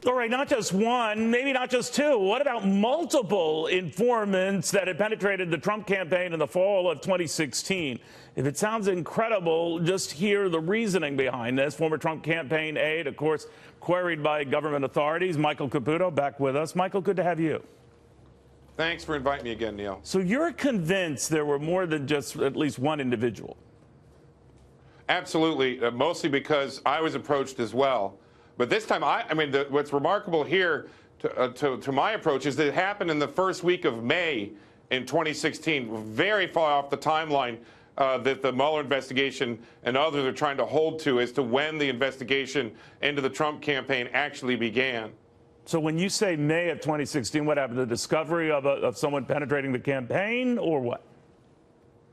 All right, not just one, maybe not just two. What about multiple informants that had penetrated the Trump campaign in the fall of 2016? If it sounds incredible, just hear the reasoning behind this. Former Trump campaign aide, of course, queried by government authorities. Michael Caputo back with us. Michael, good to have you. Thanks for inviting me again, Neil. So you're convinced there were more than just at least one individual? Absolutely, mostly because I was approached as well. But this time, what's remarkable here to my approach is that it happened in the first week of May in 2016, very far off the timeline that the Mueller investigation and others are trying to hold to as to when the investigation into the Trump campaign actually began. So when you say May of 2016, what happened? The discovery of someone penetrating the campaign, or what?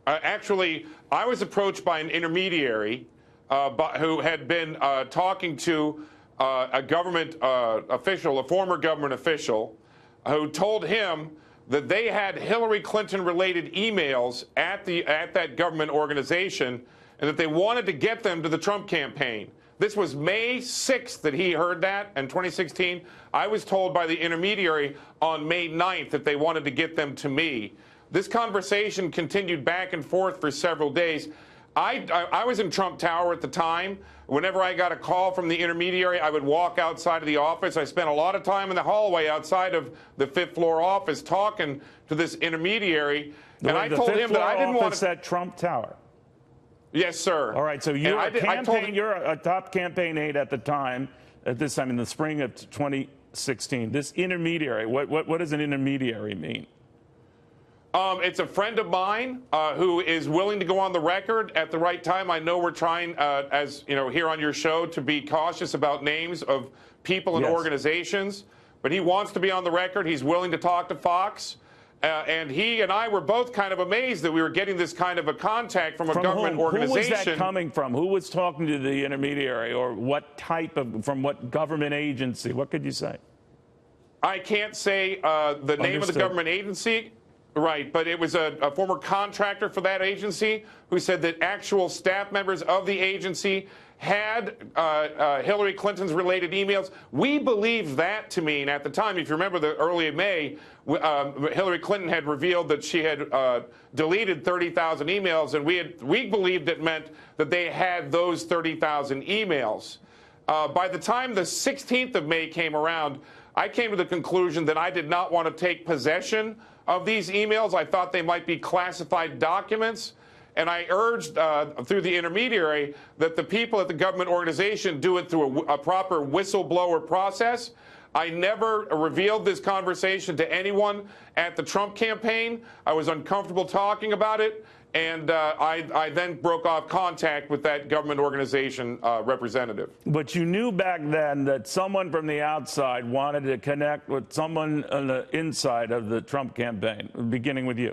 Actually, I was approached by an intermediary who had been talking to a government official, a former government official, who told him that they had Hillary Clinton-related emails at that government organization and that they wanted to get them to the Trump campaign. This was May 6th that he heard that in 2016. I was told by the intermediary on May 9th that they wanted to get them to me. This conversation continued back and forth for several days. I was in Trump Tower at the time. Whenever I got a call from the intermediary, I would walk outside of the office. I spent a lot of time in the hallway outside of the fifth floor office talking to this intermediary. And I told him that I didn't want to. At Trump Tower. Yes, sir. All right. So you're you're a top campaign aide at the time, at this time in the spring of 2016. This intermediary, what does an intermediary mean? It's a friend of mine who is willing to go on the record at the right time. I know we're trying, as you know, here on your show, to be cautious about names of people and organizations, but he wants to be on the record. He's willing to talk to Fox, and he and I were both kind of amazed that we were getting this kind of a contact from a government organization. Who was that coming from? Who was talking to the intermediary, or what type of, from what government agency? What could you say? I can't say the name of the government agency. Right, but it was a former contractor for that agency who said that actual staff members of the agency had Hillary Clinton's related emails. We believed that to mean, at the time, if you remember the early May, Hillary Clinton had revealed that she had deleted 30,000 emails, and we believed it meant that they had those 30,000 emails. By the time the 16th of May came around, I came to the conclusion that I did not want to take possession of these emails. I thought they might be classified documents, and I urged through the intermediary that the people at the government organization do it through a proper whistleblower process. I never revealed this conversation to anyone at the Trump campaign. I was uncomfortable talking about it, and I then broke off contact with that government organization representative. But you knew back then that someone from the outside wanted to connect with someone on the inside of the Trump campaign, beginning with you.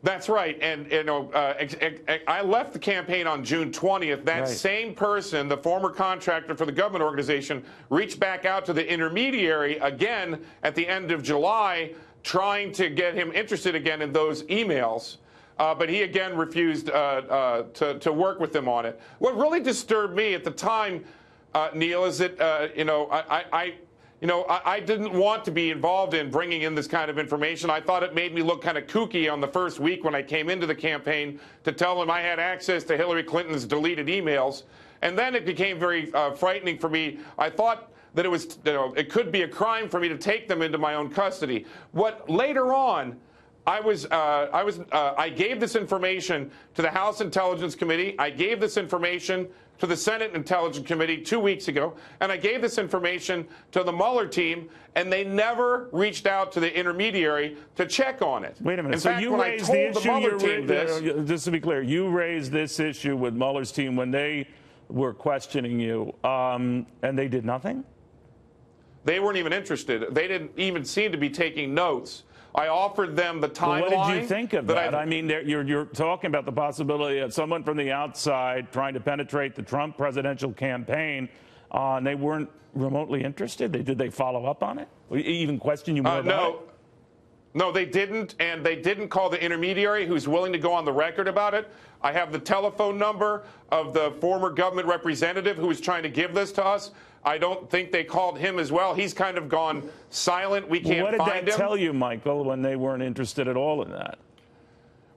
That's right. And, you know, I left the campaign on June 20th. That same person, the former contractor for the government organization, reached back out to the intermediary again at the end of July, trying to get him interested again in those emails. But he again refused to work with them on it. What really disturbed me at the time, Neil, is that I didn't want to be involved in bringing in this kind of information. I thought it made me look kind of kooky on the first week when I came into the campaign to tell them I had access to Hillary Clinton's deleted emails, and then it became very frightening for me. I thought that it was, it could be a crime for me to take them into my own custody. What later on, I gave this information to the House Intelligence Committee. I gave this information to the Senate Intelligence Committee 2 weeks ago, and I gave this information to the Mueller team, and they never reached out to the intermediary to check on it. Wait a minute. So you raised the issue, just to be clear, you raised this issue with Mueller's team when they were questioning you, and they did nothing? They weren't even interested. They didn't even seem to be taking notes. I offered them the timeline. Well, what did you think of that? I mean, you're talking about the possibility of someone from the outside trying to penetrate the Trump presidential campaign, and they weren't remotely interested. Did they follow up on it? Or even question you more about it? No, they didn't, and they didn't call the intermediary who's willing to go on the record about it. I have the telephone number of the former government representative who was trying to give this to us. I don't think they called him as well. He's kind of gone silent. We can't find him. What did that tell you, Michael, when they weren't interested at all in that?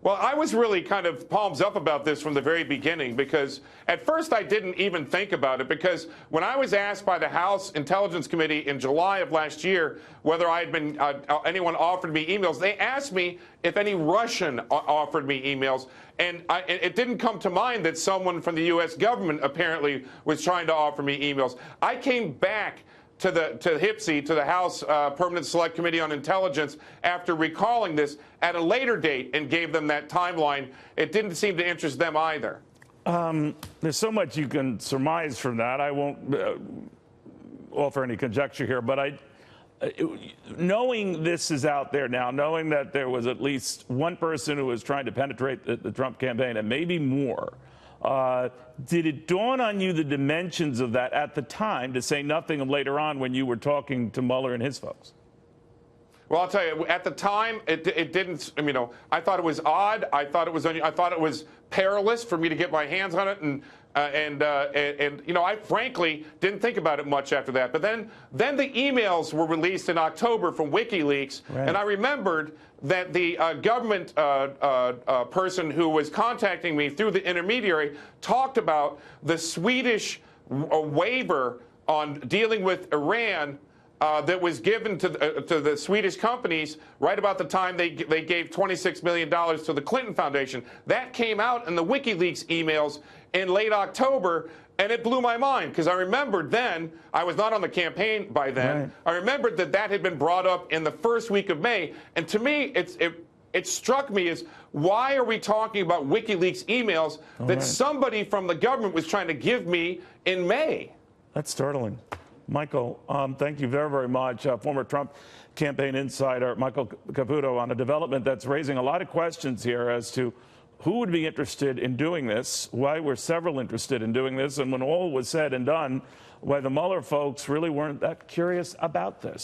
Well, I was really kind of palms up about this from the very beginning, because at first I didn't even think about it, because when I was asked by the House Intelligence Committee in July of last year whether I had been anyone offered me emails, they asked me if any Russian offered me emails, and it didn't come to mind that someone from the U.S. government apparently was trying to offer me emails. I came back to HPSI, to the House Permanent Select Committee on Intelligence, after recalling this at a later date and gave them that timeline. It didn't seem to interest them either. There's so much you can surmise from that. I won't offer any conjecture here, but knowing this is out there now, knowing that there was at least one person who was trying to penetrate the Trump campaign, and maybe more, did it dawn on you the dimensions of that at the time, to say nothing of later on when you were talking to Mueller and his folks? Well, I'll tell you, at the time, it didn't. You know, I thought it was odd. I thought it was perilous for me to get my hands on it, and you know, I frankly didn't think about it much after that. But then the emails were released in October from WikiLeaks, right. And I remembered that the government person who was contacting me through the intermediary talked about the Swedish waiver on dealing with Iran that was given to the Swedish companies right about the time they gave $26 million to the Clinton Foundation. That came out in the WikiLeaks emails in late October, and it blew my mind, because I remembered then, I was not on the campaign by then, right. I remembered that had been brought up in the first week of May, and to me, it struck me as, why are we talking about WikiLeaks emails that somebody from the government was trying to give me in May? That's startling. Michael, thank you very, very much. Former Trump campaign insider Michael Caputo, on a development that's raising a lot of questions here as to who would be interested in doing this, why were several interested in doing this, and when all was said and done, why the Mueller folks really weren't that curious about this.